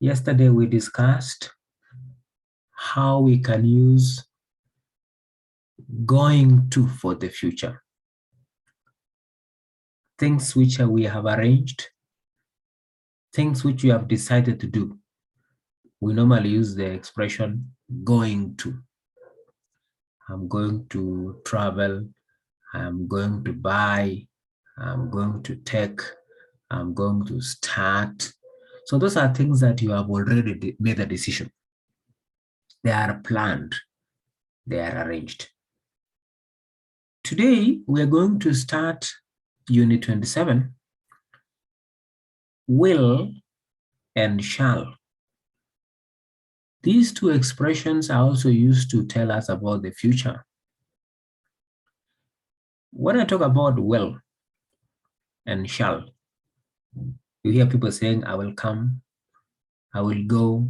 Yesterday we discussed how we can use going to for the future. Things which we have arranged, things which we have decided to do. We normally use the expression going to. I'm going to travel, I'm going to buy, I'm going to take, I'm going to start. So those are things that you have already made a decision. They are planned, they are arranged. Today, we are going to start Unit 27, will and shall. These two expressions are also used to tell us about the future. When I talk about will and shall, you hear people saying, I will come, I will go,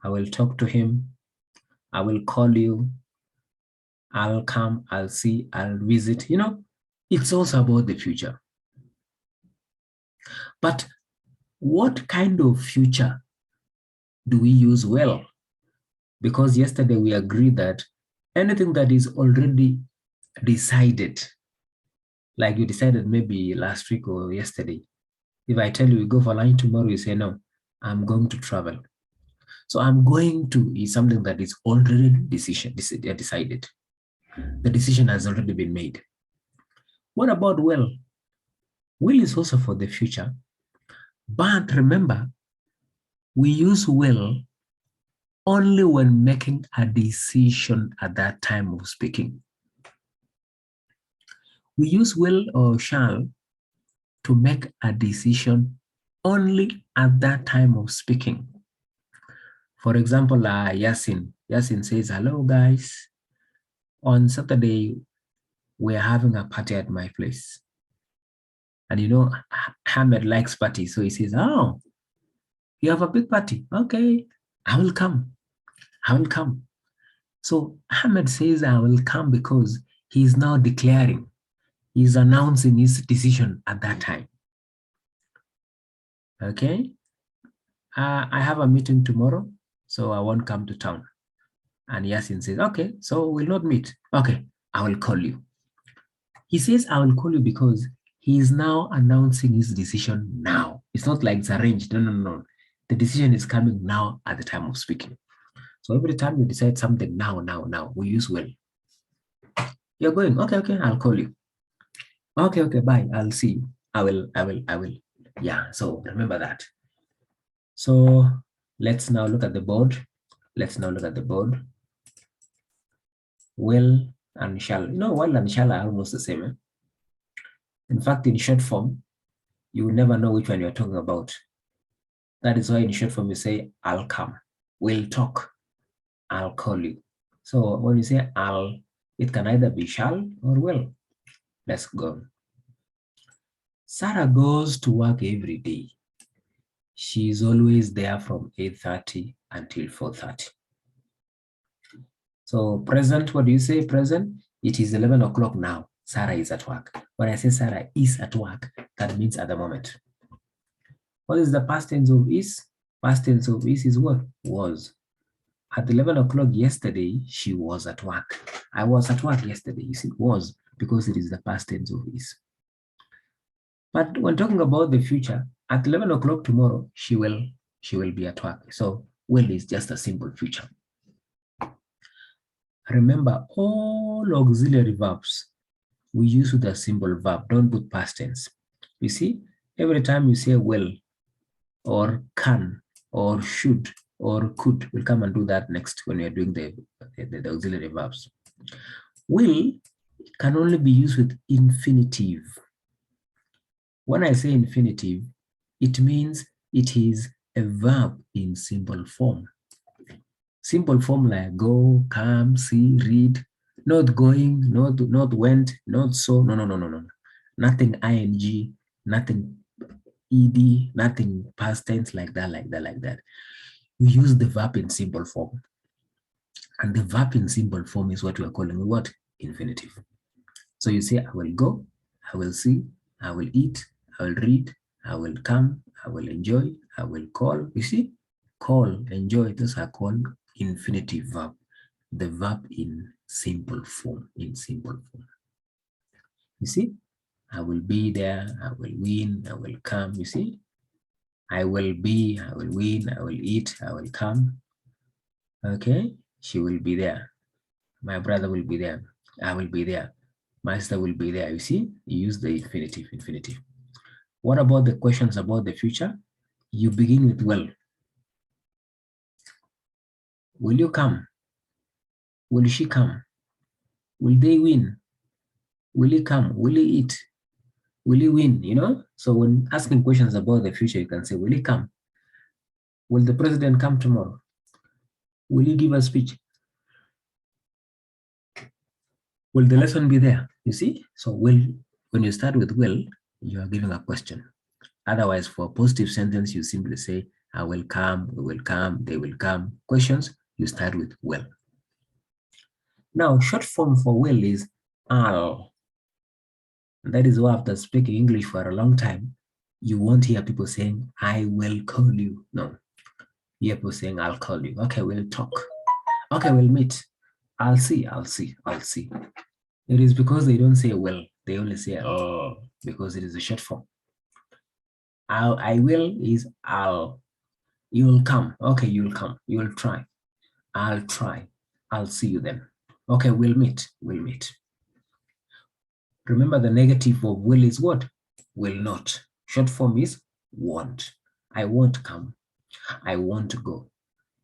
I will talk to him, I will call you, I'll come, I'll see, I'll visit. You know, it's also about the future. But what kind of future do we use well? Because yesterday we agreed that anything that is already decided, like you decided maybe last week or yesterday, if I tell you we go for lunch tomorrow, you say, no, I'm going to travel. So I'm going to is something that is already decided. The decision has already been made. What about will? Will is also for the future. But remember, we use will only when making a decision at that time of speaking. We use will or shall to make a decision only at that time of speaking. For example, Yasin says, hello guys, on Saturday, we're having a party at my place. And you know, Ahmed likes parties, so he says, oh, you have a big party? Okay, I will come. I will come. So Ahmed says, I will come because he's now declaring, he's announcing his decision at that time. Okay, I have a meeting tomorrow, so I won't come to town. And Yasin says, okay, so we'll not meet. Okay, I will call you. He says, I will call you because he is now announcing his decision now. It's not like it's arranged. No. The decision is coming now at the time of speaking. So every time you decide something now, we use will. You're going, okay, I'll call you. Okay, bye, I'll see you. I will. Yeah, so remember that. So let's now look at the board. Will and shall. You know, will and shall are almost the same. In fact, in short form, you will never know which one you're talking about. That is why in short form you say, I'll come, we'll talk, I'll call you. So when you say I'll, it can either be shall or will. Let's go. Sarah goes to work every day. She is always there from 8:30 until 4:30. So present, what do you say present? It is 11 o'clock now. Sarah is at work. When I say Sarah is at work, that means at the moment. What is the past tense of is? Past tense of is what? Was. At 11 o'clock yesterday, she was at work. I was at work yesterday. You see, was, because it is the past tense of is. But when talking about the future, at 11 o'clock tomorrow, she will be at work. So will is just a simple future. Remember, all auxiliary verbs, we use with a simple verb. Don't put past tense. You see, every time you say will, or can, or should, or could, we'll come and do that next when we are doing the auxiliary verbs. Will can only be used with infinitive. When I say infinitive, it means it is a verb in simple form. Simple form like go, come, see, read, not going, not went, not so, no. Nothing ing, nothing ed, nothing past tense like that. We use the verb in simple form. And the verb in simple form is what we are calling what? Infinitive. So you say, I will go, I will see, I will eat, I will read, I will come, I will enjoy, I will call. You see, call, enjoy, those are called infinitive verb. The verb in simple form, You see, I will be there, I will win, I will come, you see? I will be, I will win, I will eat, I will come. Okay, she will be there. My brother will be there. I will be there. My sister will be there. You see, you use the infinitive. What about the questions about the future? You begin with will. Will you come? Will she come? Will they win? Will he come? Will he eat? Will he win? You know? So when asking questions about the future, you can say, will he come? Will the president come tomorrow? Will he give a speech? Will the lesson be there? You see? So will, when you start with will, you are giving a question. Otherwise, for a positive sentence, you simply say, I will come, we will come, they will come. Questions, you start with will. Now, short form for will is I'll. That is why after speaking English for a long time, you won't hear people saying, I will call you. No, you hear people saying, I'll call you. Okay, we'll talk. Okay, we'll meet. I'll see. It is because they don't say will. They only say, oh, because it is a short form. I will is I'll. You'll come. Okay, you'll come. You'll try. I'll try. I'll see you then. Okay, we'll meet. Remember, the negative of will is what? Will not. Short form is won't. I won't come. I want to go.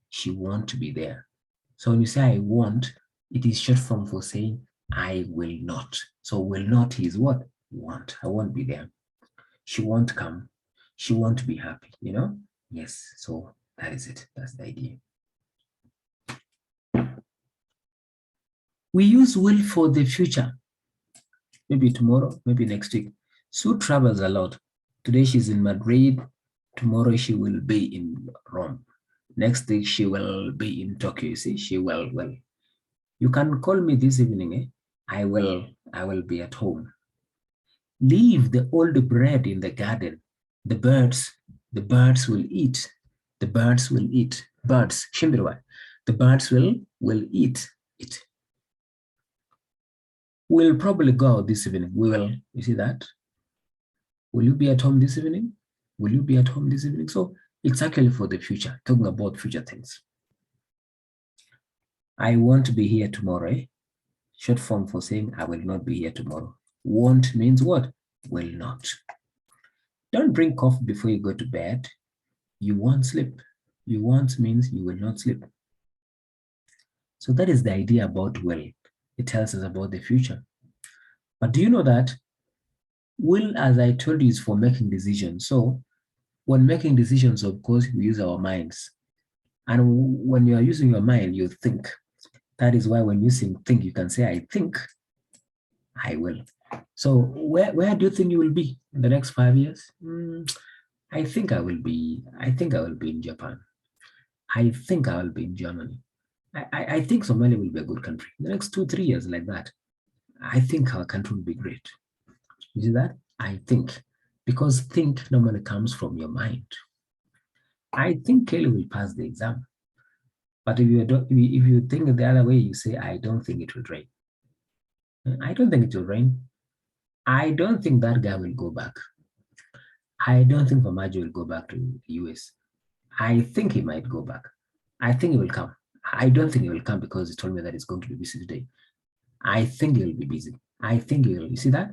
She won't be there. So when you say I won't, it is short form for saying I will not. So will not is what? Won't. I won't be there. She won't come. She won't be happy, you know? Yes, so that is it. That's the idea. We use will for the future. Maybe tomorrow, maybe next week. Sue travels a lot. Today she's in Madrid. Tomorrow she will be in Rome. Next week she will be in Tokyo. You see, she will. You can call me this evening. Eh? I will be at home. Leave the old bread in the garden. The birds will eat. The birds will eat. Birds, shimbirwa. The birds will eat it. We'll probably go out this evening. We will. You see that? Will you be at home this evening? Will you be at home this evening? So it's actually for the future, talking about future things. I won't be here tomorrow. Eh? Short form for saying I will not be here tomorrow. Won't means what? Will not. Don't drink coffee before you go to bed. You won't sleep. You won't means you will not sleep. So that is the idea about will. It tells us about the future. But do you know that will, as I told you, is for making decisions. So when making decisions, of course, we use our minds. And when you are using your mind, you think. That is why when using think, you can say, I think I will. So where do you think you will be in the next 5 years? I think I will be in Japan. I think I will be in Germany. I think Somalia will be a good country. In the next 2-3 years like that, I think our country will be great. You see that? I think. Because think normally comes from your mind. I think Kelly will pass the exam. But if you think the other way, you say, I don't think it will rain. I don't think it will rain. I don't think that guy will go back. I don't think Famajo will go back to the US. I think he might go back. I think he will come. I don't think he will come because he told me that he's going to be busy today. I think he will be busy. I think he will. You see that?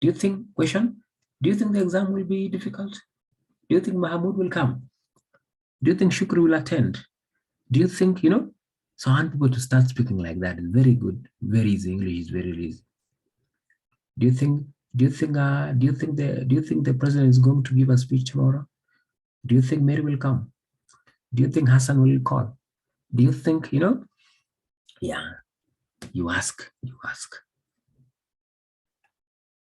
Do you think, question, do you think the exam will be difficult? Do you think Mahmoud will come? Do you think Shukri will attend? Do you think, so I want people to start speaking like that. It's very good, very easy. English is very easy. Do you think the president is going to give a speech tomorrow? Do you think Mary will come? Do you think Hassan will call? Do you think, yeah, you ask.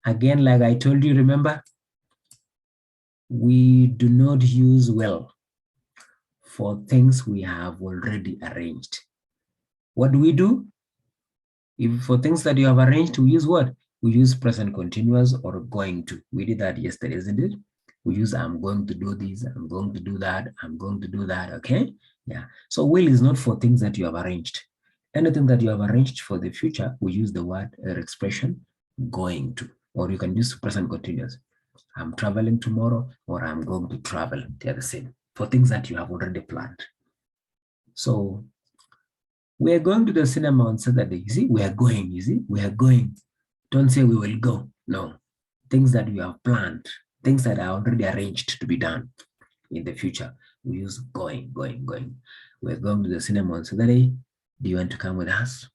Again, like I told you, remember, we do not use will for things we have already arranged. What do we do? If for things that you have arranged, we use what? We use present continuous or going to. We did that yesterday, isn't it? We use I'm going to do this, I'm going to do that, I'm going to do that, okay? Yeah, so will is not for things that you have arranged. Anything that you have arranged for the future, we use the word or expression going to, or you can use present continuous. I'm traveling tomorrow, or I'm going to travel. They're the same for things that you have already planned. So we are going to the cinema on Saturday. You see, we are going, you see, we are going. Don't say we will go. No, things that you have planned, things that are already arranged to be done in the future. We use going. We're going to the cinema on Saturday. Do you want to come with us?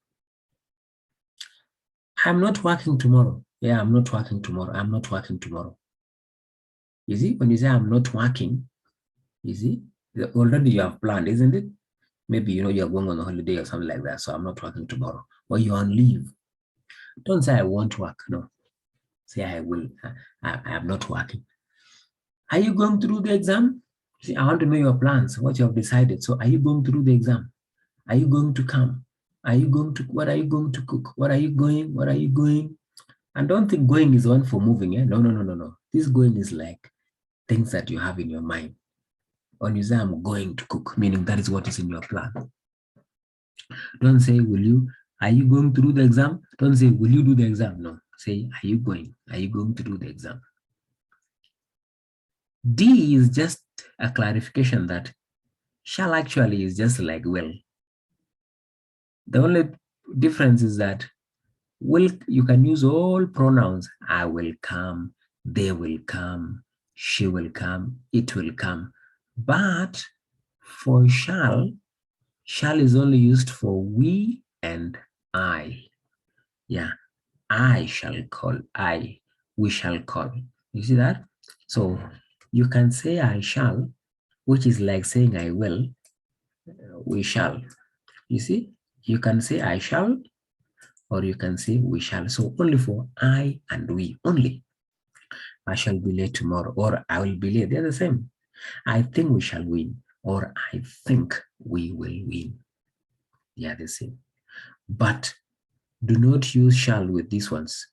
I'm not working tomorrow. Yeah, I'm not working tomorrow. I'm not working tomorrow. You see, when you say I'm not working, you see, already you have planned, isn't it? Maybe, you know, you're going on a holiday or something like that. So I'm not working tomorrow. Or you're on leave. Don't say I won't work. No. Say I will. I am not working. Are you going through the exam? See, I want to know your plans, what you have decided. So are you going through the exam? Are you going to come? Are you going to, what are you going to cook? What are you going? What are you going? And don't think going is one for moving. Eh? No. This going is like things that you have in your mind. When you say I'm going to cook, meaning that is what is in your plan. Don't say, will you, are you going to do the exam? Don't say, will you do the exam? No, say, are you going? Are you going to do the exam? D is just a clarification that shall actually is just like will. The only difference is that will, you can use all pronouns. I will come, they will come, she will come, it will come. But for shall is only used for we and I. Yeah, I shall call, we shall call. You see that? So you can say I shall, which is like saying I will, we shall. You see, you can say I shall, or you can say we shall. So only for I and we, only. I shall be late tomorrow, or I will be late. They're the same. I think we shall win, or I think we will win. They are the same. But do not use shall with these ones.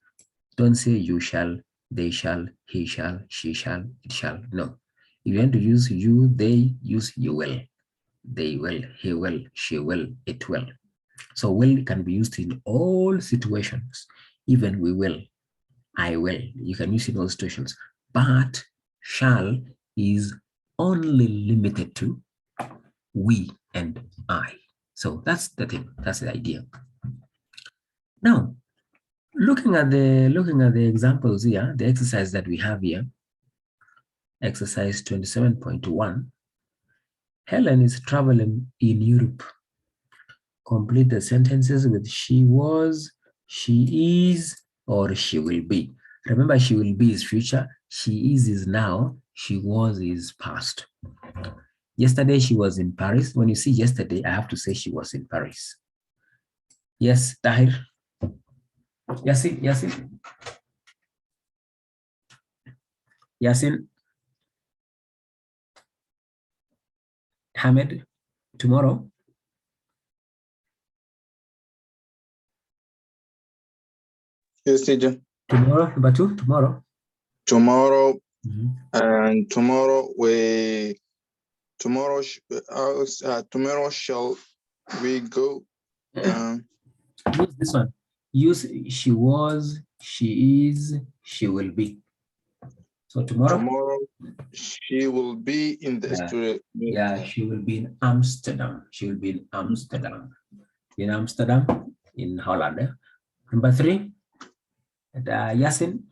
Don't say you shall, they shall, he shall, she shall, it shall. No. If you want to use you, they, use you will. They will, he will, she will, it will. So will can be used in all situations. Even we will, I will. You can use it in all situations. But shall is only limited to we and I. So that's the thing. That's the idea. Now, looking at the examples here, the exercise that we have here, exercise 27.1, Helen is traveling in Europe. Complete the sentences with she was, she is, or she will be. Remember, she will be is future, she is now, she was is past. Yesterday she was in Paris. When you see yesterday, I have to say she was in Paris. Yes, Tahir. Yasin. Hamed, tomorrow. Yes, teacher. Tomorrow, number 2, tomorrow. Tomorrow, and tomorrow tomorrow shall we go? Use this one. Use she was, she is, she will be. So tomorrow? Tomorrow, she will be in the studio. Yeah, she will be in Amsterdam. She will be in Amsterdam. In Amsterdam, in Holland. Number 3, Yasin.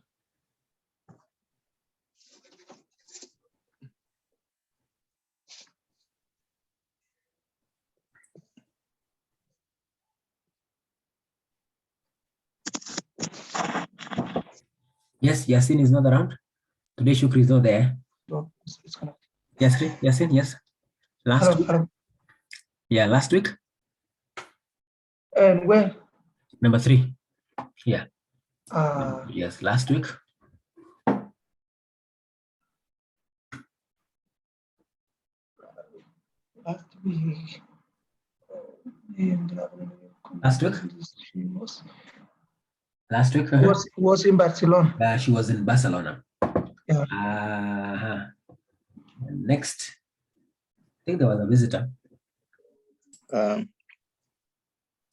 Yes, Yasin is not around. Today Shukri is not there. No, it's connected. Yes, Yasin, yes. Last week. Hello. Yeah, last week. And where? Number 3. Yeah. Yes, last week. Last week. Last week? Last week? Was in Barcelona. She was in Barcelona. Yeah. Next, I think there was a visitor.